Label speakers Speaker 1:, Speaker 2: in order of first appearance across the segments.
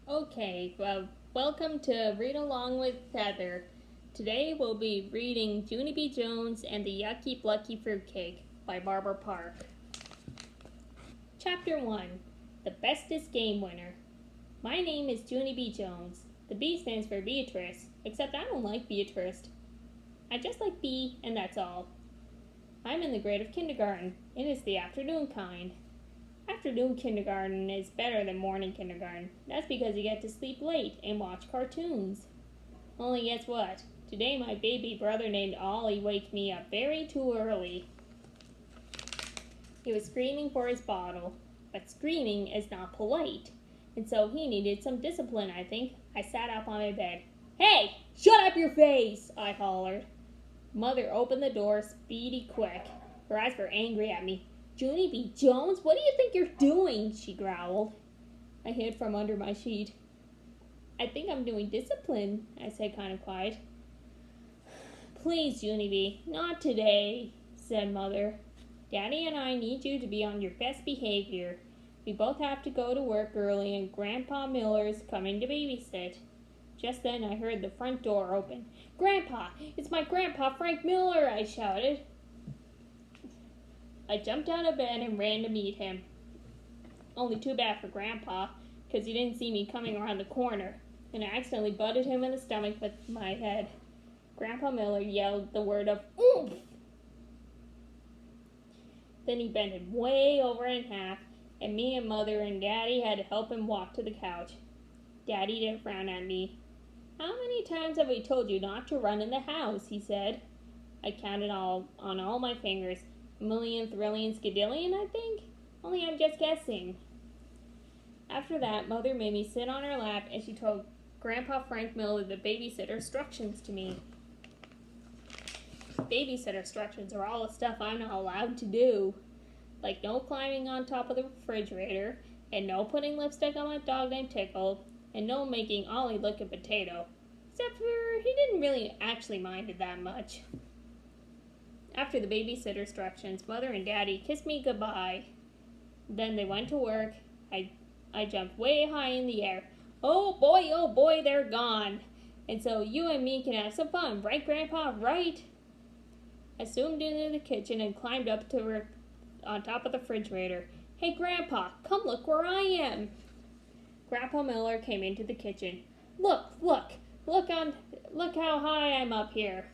Speaker 1: Okay, well, welcome to Read Along with Heather. Today we'll be reading Junie B. Jones and the Yucky Blucky Fruitcake by Barbara Park. Chapter 1 The Bestest Game Winner. My name is Junie B. Jones. The B stands for Beatrice, except I don't like Beatrice. I just like B, and that's all. I'm in the grade of kindergarten. It is the afternoon kind. Afternoon kindergarten is better than morning kindergarten. That's because you get to sleep late and watch cartoons. Only guess what? Today my baby brother named Ollie waked me up very too early. He was screaming for his bottle, but screaming is not polite, and so he needed some discipline, I think. I sat up on my bed. "Hey, shut up your face!" I hollered. Mother opened the door speedy quick. Her eyes were angry at me. "Junie B. Jones, what do you think you're doing?" she growled. I hid from under my sheet. "I think I'm doing discipline," I said, kind of quiet. "Please, Junie B, not today," said Mother. "Daddy and I need you to be on your best behavior. We both have to go to work early and Grandpa Miller's coming to babysit." Just then I heard the front door open. "Grandpa! It's my Grandpa Frank Miller!" I shouted. I jumped out of bed and ran to meet him. Only too bad for Grandpa, because he didn't see me coming around the corner, and I accidentally butted him in the stomach with my head. Grandpa Miller yelled the word of "oomph!" Then he bent way over in half, and me and Mother and Daddy had to help him walk to the couch. Daddy didn't frown at me. "How many times have we told you not to run in the house?" he said. I counted on all my fingers. Million, thrillion, skadillion, I think. Only I'm just guessing. After that, Mother made me sit on her lap and she told Grandpa Frank Miller the babysitter instructions to me. Babysitter instructions are all the stuff I'm not allowed to do. Like no climbing on top of the refrigerator, and no putting lipstick on my dog named Tickle, and no making Ollie look a potato. Except for he didn't really actually mind it that much. After the babysitter instructions, Mother and Daddy kissed me goodbye. Then they went to work. I jumped way high in the air. Oh boy, they're gone. And so you and me can have some fun, right, Grandpa, right? I zoomed into the kitchen and climbed up to on top of the refrigerator. "Hey, Grandpa, come look where I am." Grandpa Miller came into the kitchen. Look how high I'm up here.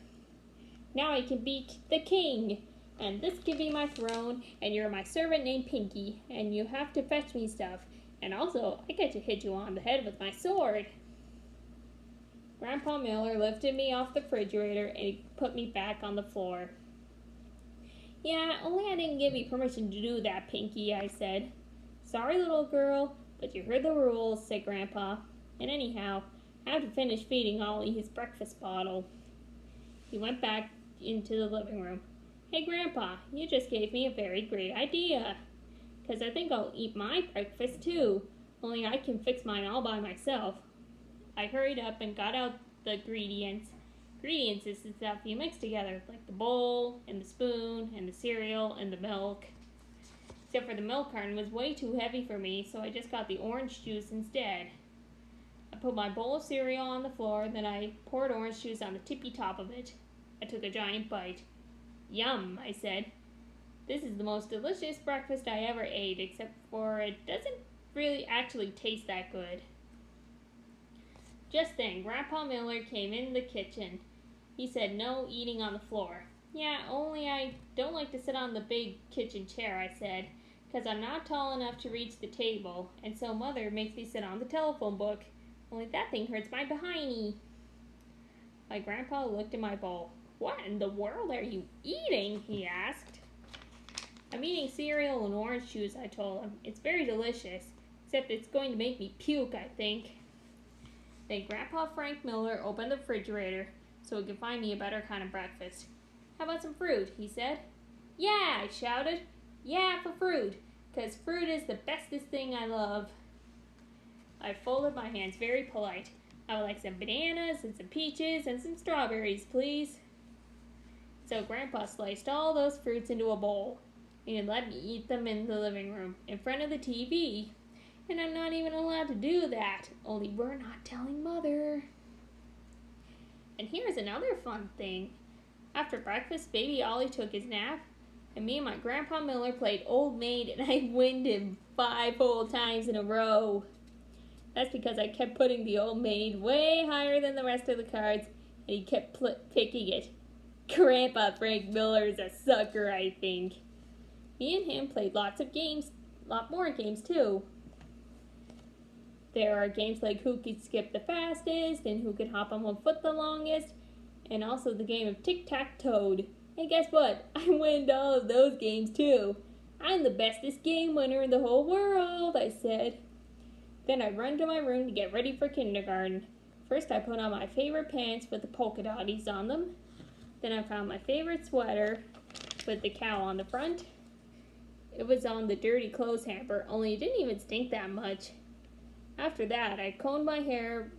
Speaker 1: Now I can be the king, and this can be my throne, and you're my servant named Pinky, and you have to fetch me stuff, and also I get to hit you on the head with my sword. Grandpa Miller lifted me off the refrigerator and he put me back on the floor. "Yeah, only I didn't give you permission to do that, Pinky," I said. "Sorry, little girl, but you heard the rules," said Grandpa. "And anyhow, I have to finish feeding Ollie his breakfast bottle." He went back into the living room. "Hey, Grandpa, you just gave me a very great idea. 'Cause I think I'll eat my breakfast too, only I can fix mine all by myself." I hurried up and got out the ingredients. Ingredients is the stuff you mix together, like the bowl, and the spoon, and the cereal, and the milk. Except for the milk carton was way too heavy for me, so I just got the orange juice instead. I put my bowl of cereal on the floor, then I poured orange juice on the tippy top of it. I took a giant bite. "Yum," I said. "This is the most delicious breakfast I ever ate, except for it doesn't really actually taste that good." Just then, Grandpa Miller came in the kitchen. He said no eating on the floor. "Yeah, only I don't like to sit on the big kitchen chair," I said, "'cause I'm not tall enough to reach the table, and so Mother makes me sit on the telephone book. Only that thing hurts my behindy." My grandpa looked at my bowl. "What in the world are you eating?" he asked. "I'm eating cereal and orange juice," I told him. "It's very delicious, except it's going to make me puke, I think." Then Grandpa Frank Miller opened the refrigerator so he could find me a better kind of breakfast. "How about some fruit?" he said. "Yeah," I shouted. "Yeah, for fruit, 'cause fruit is the bestest thing I love." I folded my hands very polite. "I would like some bananas and some peaches and some strawberries, please." So Grandpa sliced all those fruits into a bowl and let me eat them in the living room in front of the TV. And I'm not even allowed to do that. Only we're not telling Mother. And here's another fun thing. After breakfast, baby Ollie took his nap, and me and my Grandpa Miller played Old Maid, and I winned him 5 whole times in a row. That's because I kept putting the Old Maid way higher than the rest of the cards, and he kept picking it. Grandpa Frank Miller is a sucker, I think. Me and him played lots more games too. There are games like who could skip the fastest and who could hop on one foot the longest, and also the game of tic-tac-toe. And guess what? I win all of those games too. I'm the bestest game winner in the whole world, I said. Then I run to my room to get ready for kindergarten. First I put on my favorite pants with the polka dotties on them. Then I found my favorite sweater with the cow on the front. It was on the dirty clothes hamper, only it didn't even stink that much. After that, I combed my hair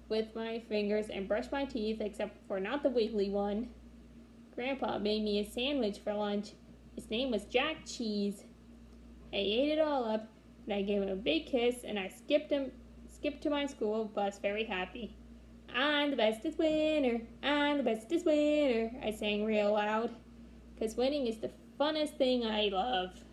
Speaker 1: with my fingers and brushed my teeth, except for not the wiggly one. Grandpa made me a sandwich for lunch. His name was Jack Cheese. I ate it all up, and I gave him a big kiss, and I skipped to my school bus very happy. I'm the bestest winner, I'm the bestest winner, I sang real loud, 'cause winning is the funnest thing I love.